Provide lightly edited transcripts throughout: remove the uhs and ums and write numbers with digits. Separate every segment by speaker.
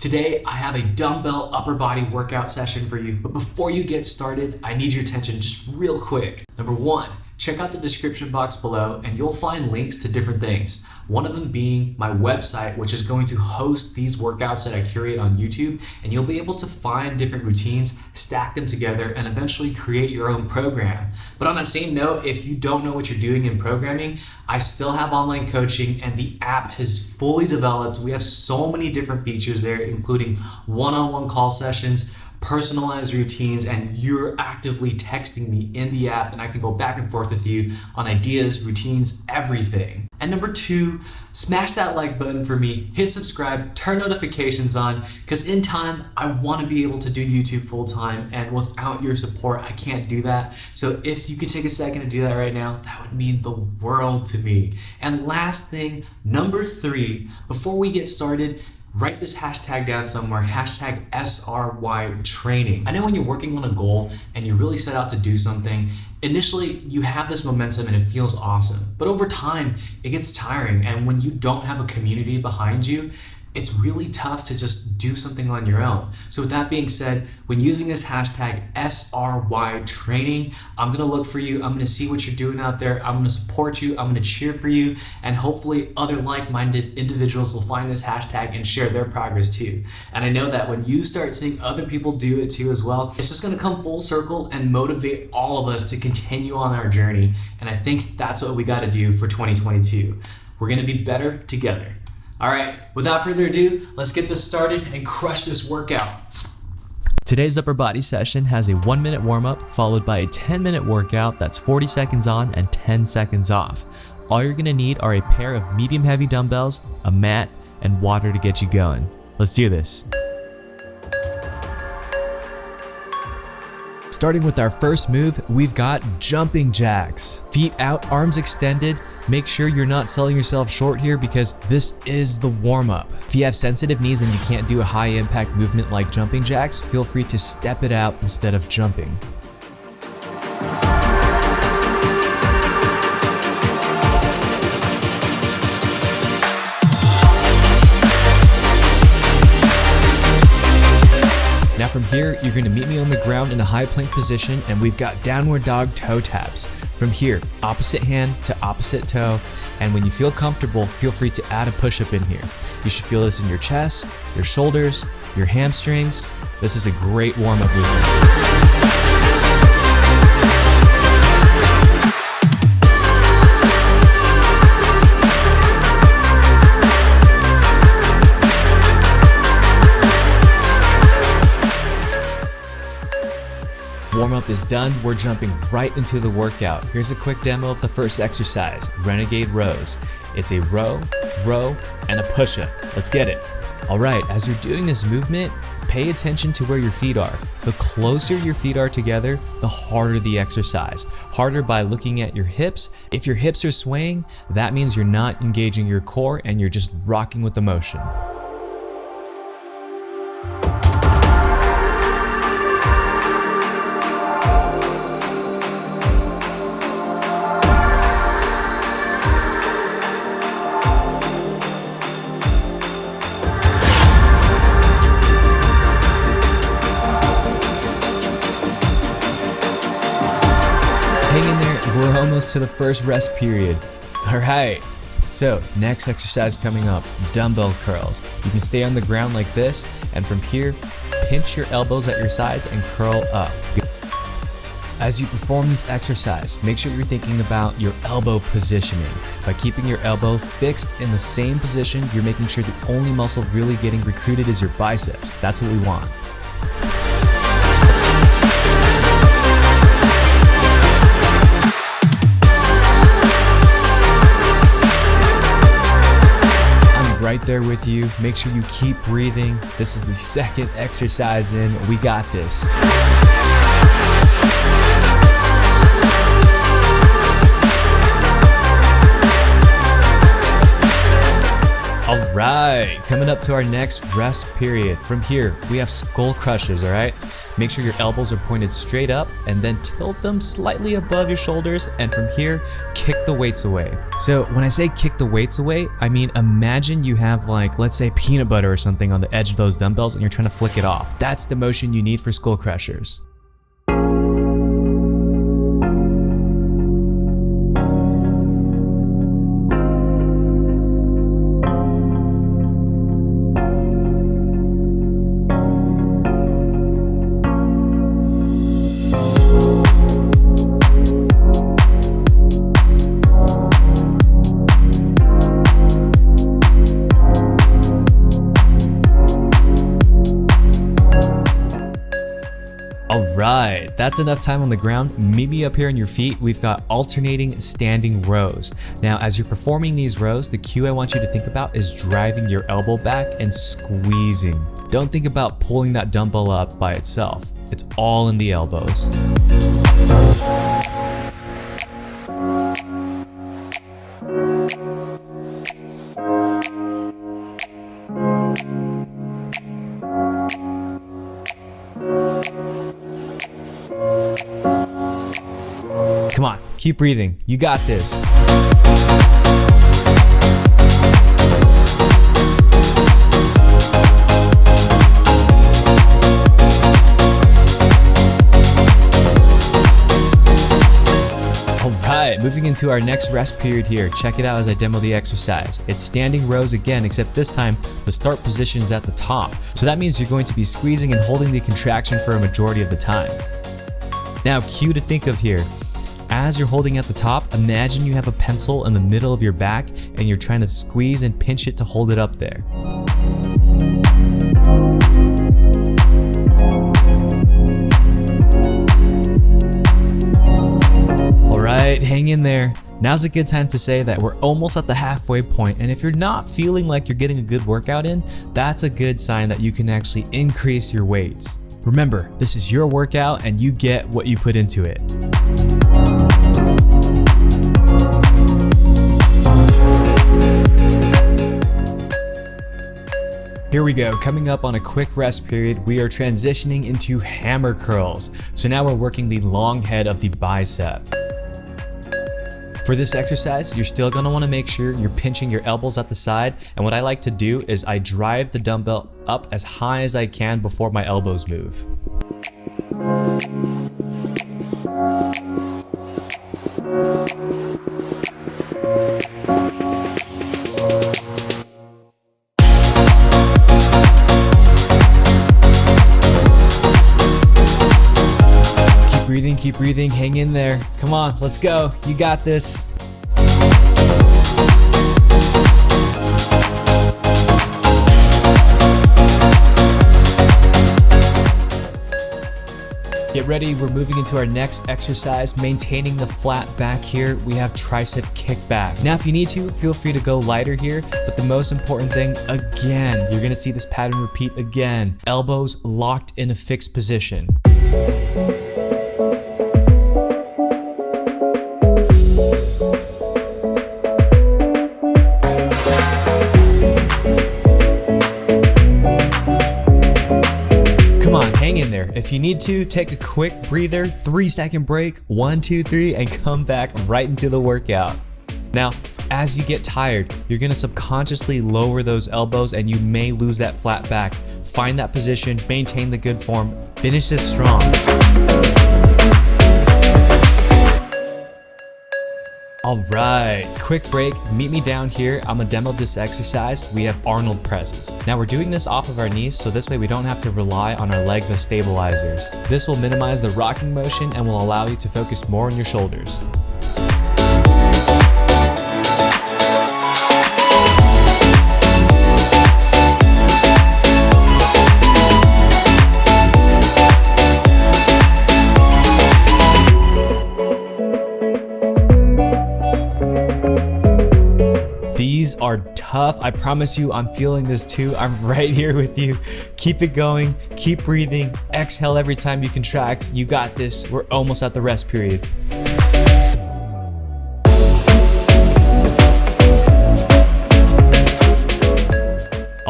Speaker 1: Today, I have a dumbbell upper body workout session for you, but before you get started, I need your attention just real quick. Number one, check out the description box below and you'll find links to different things. One of them being my website, which is going to host these workouts that I curate on YouTube, and you'll be able to find different routines, stack them together, and eventually create your own program. But on that same note, if you don't know what you're doing in programming, I still have online coaching and the app has fully developed. We have so many different features there, including one-on-one call sessions, personalized routines, and you're actively texting me in the app and I can go back and forth with you on ideas, routines, everything. And number two, smash that like button for me, hit subscribe, turn notifications on, because in time, I want to be able to do YouTube full time, and without your support, I can't do that. So if you could take a second to do that right now, that would mean the world to me. And last thing, number three, before we get started, write this hashtag down somewhere, hashtag SRY training. I know when you're working on a goal and you really set out to do something, initially you have this momentum and it feels awesome. But over time, it gets tiring, and when you don't have a community behind you, it's really tough to just do something on your own. So with that being said, when using this hashtag SRY training, I'm gonna look for you, I'm gonna see what you're doing out there, I'm gonna support you, I'm gonna cheer for you, and hopefully other like-minded individuals will find this hashtag and share their progress too. And I know that when you start seeing other people do it too as well, it's just gonna come full circle and motivate all of us to continue on our journey. And I think that's what we gotta do for 2022. We're gonna be better together. All right, without further ado, let's get this started and crush this workout.
Speaker 2: Today's upper body session has a 1-minute warm-up followed by a 10-minute workout that's 40 seconds on and 10 seconds off. All you're gonna need are a pair of medium heavy dumbbells, a mat, and water to get you going. Let's do this. Starting with our first move, we've got jumping jacks. Feet out, arms extended. Make sure you're not selling yourself short here because this is the warm-up. If you have sensitive knees and you can't do a high impact movement like jumping jacks, feel free to step it out instead of jumping. Now from here, you're gonna meet me on the ground in a high plank position, and we've got downward dog toe taps. From here, opposite hand to opposite toe, and when you feel comfortable, feel free to add a push-up in here. You should feel this in your chest, your shoulders, your hamstrings. This is a great warm-up movement. Warm-up is done, we're jumping right into the workout. Here's a quick demo of the first exercise, Renegade Rows. It's a row, and a push-up. Let's get it. All right, as you're doing this movement, pay attention to where your feet are. The closer your feet are together, the harder the exercise. Harder by looking at your hips. If your hips are swaying, that means you're not engaging your core and you're just rocking with the motion. Hang in there, we're almost to the first rest period. All right, so next exercise coming up, dumbbell curls. You can stay on the ground like this, and from here, pinch your elbows at your sides and curl up. As you perform this exercise, make sure you're thinking about your elbow positioning. By keeping your elbow fixed in the same position, you're making sure the only muscle really getting recruited is your biceps. That's what we want. Right there with you. Make sure you keep breathing. This is the second exercise in. We got this. All right, coming up to our next rest period. From here, we have skull crushers, all right? Make sure your elbows are pointed straight up and then tilt them slightly above your shoulders. And from here, kick the weights away. So when I say kick the weights away, I mean imagine you have like, let's say peanut butter or something on the edge of those dumbbells and you're trying to flick it off. That's the motion you need for skull crushers. Alright, that's enough time on the ground. Meet me up here on your feet. We've got alternating standing rows. Now, as you're performing these rows, the cue I want you to think about is driving your elbow back and squeezing. Don't think about pulling that dumbbell up by itself. It's all in the elbows. Come on, keep breathing. You got this. Alright, moving into our next rest period here. Check it out as I demo the exercise. It's standing rows again, except this time the start position is at the top. So that means you're going to be squeezing and holding the contraction for a majority of the time. Now, cue to think of here. As you're holding at the top, imagine you have a pencil in the middle of your back and you're trying to squeeze and pinch it to hold it up there. Alright, hang in there. Now's a good time to say that we're almost at the halfway point, and if you're not feeling like you're getting a good workout in, that's a good sign that you can actually increase your weights. Remember, this is your workout and you get what you put into it. Here we go, coming up on a quick rest period, we are transitioning into hammer curls. So now we're working the long head of the bicep. For this exercise, you're still gonna wanna make sure you're pinching your elbows at the side. And what I like to do is I drive the dumbbell up as high as I can before my elbows move. Keep breathing, hang in there. Come on, let's go. You got this. Get ready, we're moving into our next exercise, maintaining the flat back here. We have tricep kickbacks. Now, if you need to, feel free to go lighter here, but the most important thing, again, you're gonna see this pattern repeat again. Elbows locked in a fixed position. In there. If you need to, take a quick breather, 3-second break, 1, 2, 3, and come back right into the workout. Now, as you get tired, you're gonna subconsciously lower those elbows and you may lose that flat back. Find that position, maintain the good form, finish this strong. Alright, quick break, meet me down here. I'm gonna demo this exercise. We have Arnold presses. Now we're doing this off of our knees, so this way we don't have to rely on our legs as stabilizers. This will minimize the rocking motion and will allow you to focus more on your shoulders. These are tough. I promise you, I'm feeling this too. I'm right here with you. Keep it going, keep breathing, exhale every time you contract. You got this. We're almost at the rest period.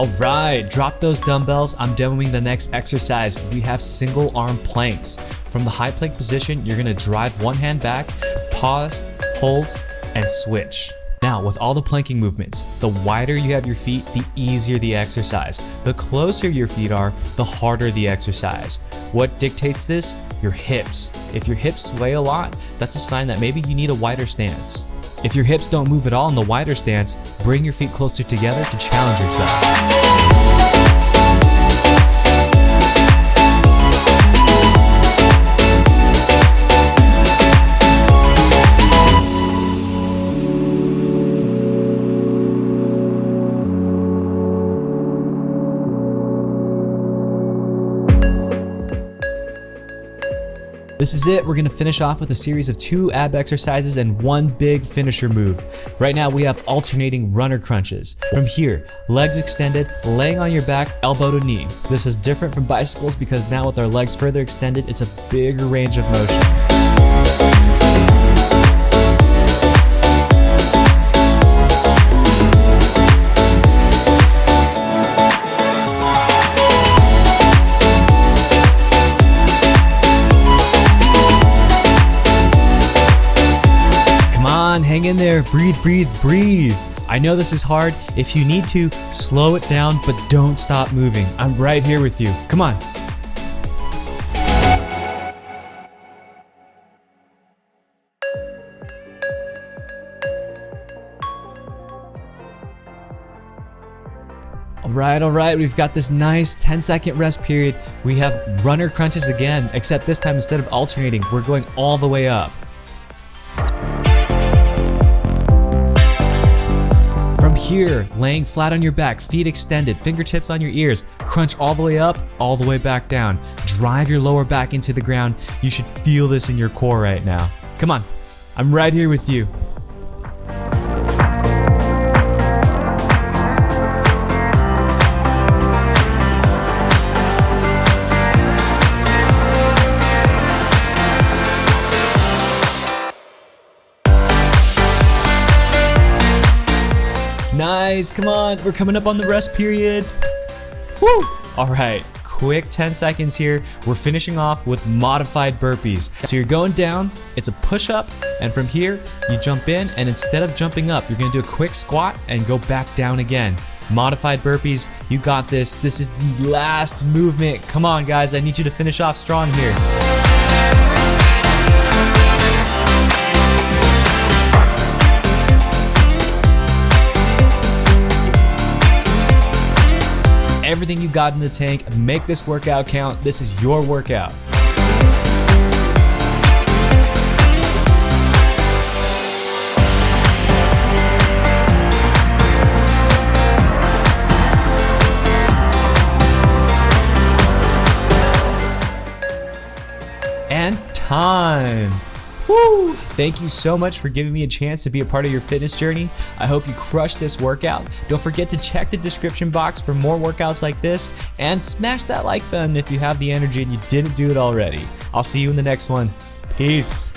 Speaker 2: All right, drop those dumbbells. I'm demoing the next exercise. We have single arm planks. From the high plank position, you're gonna drive one hand back, pause, hold, and switch. Now, with all the planking movements, the wider you have your feet, the easier the exercise. The closer your feet are, the harder the exercise. What dictates this? Your hips. If your hips sway a lot, that's a sign that maybe you need a wider stance. If your hips don't move at all in the wider stance, bring your feet closer together to challenge yourself. This is it. We're gonna finish off with a series of 2 ab exercises and 1 big finisher move. Right now we have alternating runner crunches. From here, legs extended, laying on your back, elbow to knee. This is different from bicycles because now with our legs further extended, it's a bigger range of motion. Hang in there, breathe, breathe, breathe. I know this is hard. If you need to, slow it down, but don't stop moving. I'm right here with you. Come on. All right, we've got this nice 10-second rest period. We have runner crunches again, except this time instead of alternating, we're going all the way up. From here, laying flat on your back, feet extended, fingertips on your ears, crunch all the way up, all the way back down. Drive your lower back into the ground. You should feel this in your core right now. Come on, I'm right here with you. Nice, come on, we're coming up on the rest period. Woo! All right, quick 10 seconds here. We're finishing off with modified burpees. So you're going down, it's a push-up, and from here, you jump in, and instead of jumping up, you're gonna do a quick squat and go back down again. Modified burpees, you got this. This is the last movement. Come on, guys, I need you to finish off strong here. Everything you got in the tank, make this workout count. This is your workout. And time. Woo! Thank you so much for giving me a chance to be a part of your fitness journey. I hope you crush this workout. Don't forget to check the description box for more workouts like this, and smash that like button if you have the energy and you didn't do it already. I'll see you in the next one. Peace.